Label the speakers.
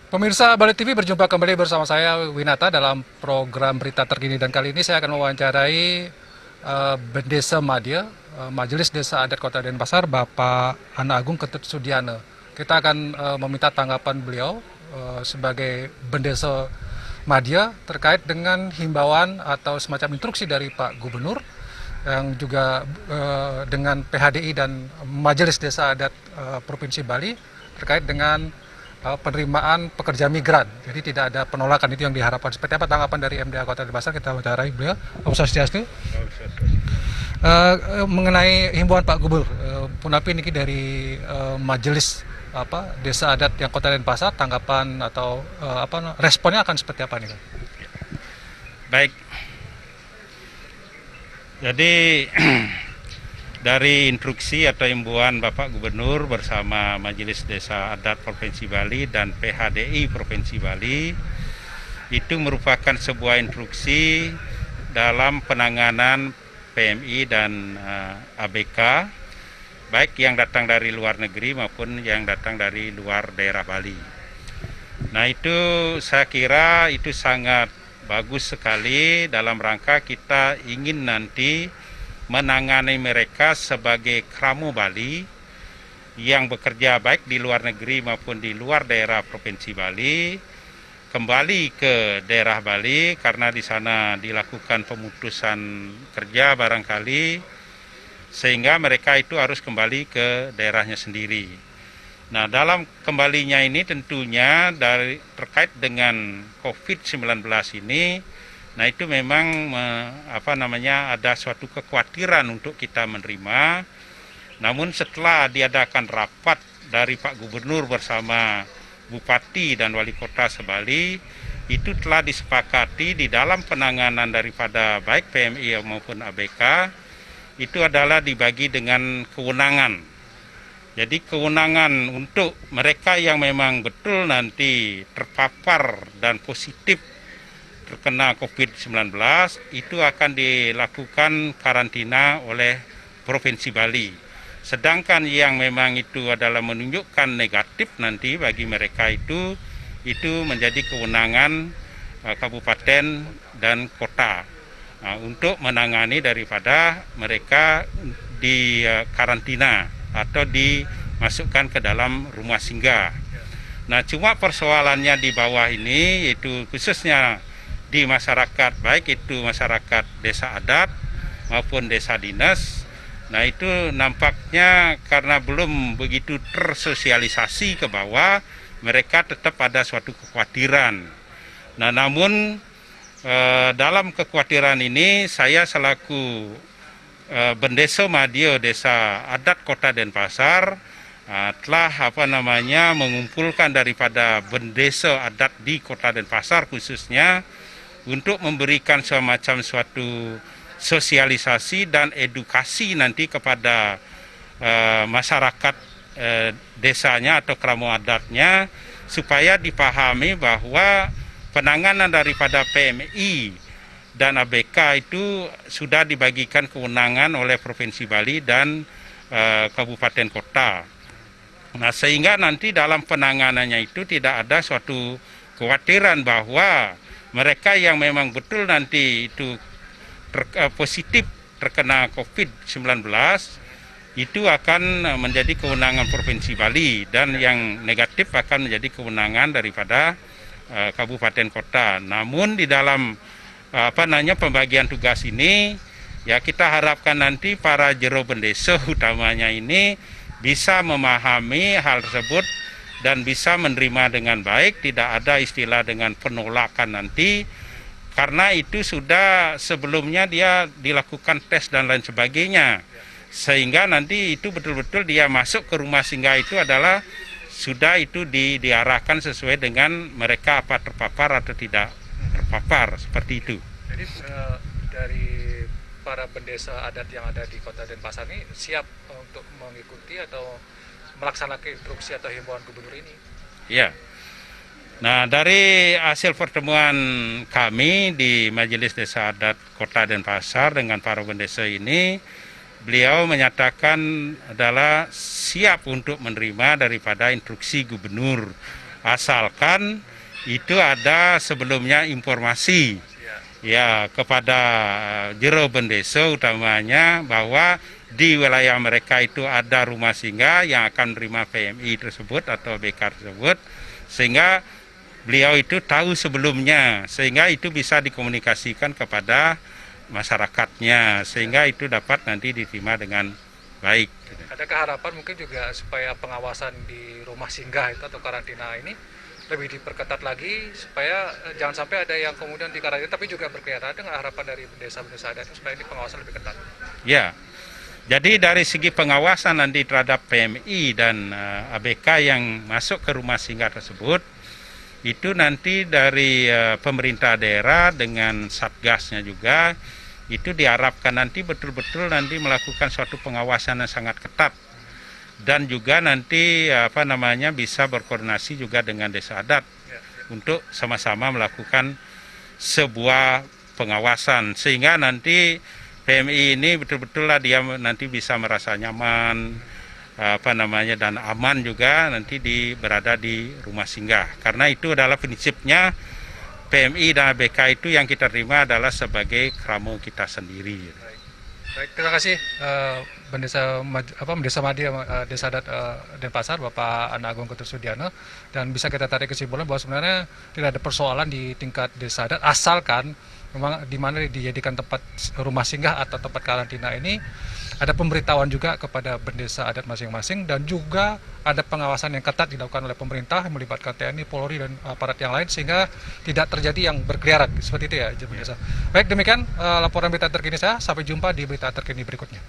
Speaker 1: Pemirsa Bali TV berjumpa kembali bersama saya Winata dalam program berita terkini, dan kali ini saya akan mewawancarai Bendesa Madya, Majelis Desa Adat Kota Denpasar, Bapak Ana Agung Ketut Sudiana. Kita akan meminta tanggapan beliau sebagai Bendesa Madya terkait dengan himbauan atau semacam instruksi dari Pak Gubernur yang juga dengan PHDI dan Majelis Desa Adat Provinsi Bali terkait dengan penerimaan pekerja migran. Jadi tidak ada penolakan, itu yang diharapkan. Seperti apa tanggapan dari MDA Kota Denpasar? Kita wawancarai beliau. Om Swastiastu. Mengenai himbauan Pak Gubernur, Punapi ini dari Majelis Desa Adat yang Kota Denpasar, tanggapan atau responnya akan seperti apa nih?
Speaker 2: Baik. Jadi dari instruksi atau himbauan Bapak Gubernur bersama Majelis Desa Adat Provinsi Bali dan PHDI Provinsi Bali, itu merupakan sebuah instruksi dalam penanganan PMI dan ABK, baik yang datang dari luar negeri maupun yang datang dari luar daerah Bali. Nah, itu saya kira itu sangat bagus sekali dalam rangka kita ingin nanti menangani mereka sebagai Kramo Bali yang bekerja baik di luar negeri maupun di luar daerah Provinsi Bali, kembali ke daerah Bali karena di sana dilakukan pemutusan kerja barangkali, sehingga mereka itu harus kembali ke daerahnya sendiri. Nah, dalam kembalinya ini tentunya terkait dengan COVID-19 ini, nah itu memang ada suatu kekhawatiran untuk kita menerima. Namun setelah diadakan rapat dari Pak Gubernur bersama Bupati dan Wali Kota Sebali, itu telah disepakati di dalam penanganan daripada baik PMI maupun ABK, itu adalah dibagi dengan kewenangan. Jadi kewenangan untuk mereka yang memang betul nanti terpapar dan positif terkena COVID-19 itu akan dilakukan karantina oleh Provinsi Bali. Sedangkan yang memang itu adalah menunjukkan negatif nanti bagi mereka itu menjadi kewenangan kabupaten dan kota untuk menangani daripada mereka di karantina atau dimasukkan ke dalam rumah singgah. Nah, cuma persoalannya di bawah ini yaitu khususnya di masyarakat, baik itu masyarakat desa adat maupun desa dinas. Nah, itu nampaknya karena belum begitu tersosialisasi ke bawah, mereka tetap ada suatu kekhawatiran. Nah, namun dalam kekhawatiran ini saya selaku Bendesa Madya Desa Adat Kota Denpasar telah mengumpulkan daripada bendesa adat di Kota Denpasar khususnya untuk memberikan semacam suatu sosialisasi dan edukasi nanti kepada masyarakat desanya atau kramo adatnya, supaya dipahami bahwa penanganan daripada PMI dan ABK itu sudah dibagikan kewenangan oleh Provinsi Bali dan kabupaten kota. Nah, sehingga nanti dalam penanganannya itu tidak ada suatu kekhawatiran bahwa mereka yang memang betul nanti itu positif terkena COVID-19 itu akan menjadi kewenangan Provinsi Bali, dan yang negatif akan menjadi kewenangan daripada kabupaten kota. Namun di dalam pembagian tugas ini, ya kita harapkan nanti para jero bendesa utamanya ini bisa memahami hal tersebut dan bisa menerima dengan baik, tidak ada istilah dengan penolakan nanti, karena itu sudah sebelumnya dia dilakukan tes dan lain sebagainya, sehingga nanti itu betul-betul dia masuk ke rumah singgah itu adalah sudah itu diarahkan sesuai dengan mereka apa terpapar atau tidak terpapar, seperti itu.
Speaker 1: Jadi dari para bendesa adat yang ada di Kota Denpasar ini siap untuk mengikuti atau melaksanakan instruksi atau himbauan gubernur ini?
Speaker 2: Ya. Nah, dari hasil pertemuan kami di Majelis Desa Adat Kota Denpasar dengan para bendesa ini, beliau menyatakan adalah siap untuk menerima daripada instruksi gubernur asalkan itu ada sebelumnya informasi ya kepada jero bendesa utamanya bahwa di wilayah mereka itu ada rumah singgah yang akan menerima PMI tersebut atau BK tersebut, sehingga beliau itu tahu sebelumnya, sehingga itu bisa dikomunikasikan kepada masyarakatnya, sehingga itu dapat nanti diterima dengan baik.
Speaker 1: Adakah harapan mungkin juga supaya pengawasan di rumah singgah itu atau karantina ini lebih diperketat lagi supaya jangan sampai ada yang kemudian di karantina tapi juga berkeliaran, dengan harapan dari desa-desa adat supaya ini pengawasan lebih ketat?
Speaker 2: Ya, jadi dari segi pengawasan nanti terhadap PMI dan ABK yang masuk ke rumah singgah tersebut, itu nanti dari pemerintah daerah dengan satgasnya juga, itu diharapkan nanti betul-betul nanti melakukan suatu pengawasan yang sangat ketat. Dan juga nanti bisa berkoordinasi juga dengan desa adat untuk sama-sama melakukan sebuah pengawasan, sehingga nanti PMI ini betul-betul lah dia nanti bisa merasa nyaman dan aman juga nanti berada di rumah singgah, karena itu adalah prinsipnya PMI dan ABK itu yang kita terima adalah sebagai kramo kita sendiri.
Speaker 1: Baik, terima kasih Mendesa Madya Desa Adat Denpasar, Bapak Ana Agung Ketursudiana, dan bisa kita tarik kesimpulan bahwa sebenarnya tidak ada persoalan di tingkat desa adat asalkan memang di mana dijadikan tempat rumah singgah atau tempat karantina ini ada pemberitahuan juga kepada bendesa adat masing-masing, dan juga ada pengawasan yang ketat dilakukan oleh pemerintah yang melibatkan TNI, Polri, dan aparat yang lain sehingga tidak terjadi yang berkeliaran seperti itu ya, bendesa. Baik, demikian laporan berita terkini saya. Sampai jumpa di berita terkini berikutnya.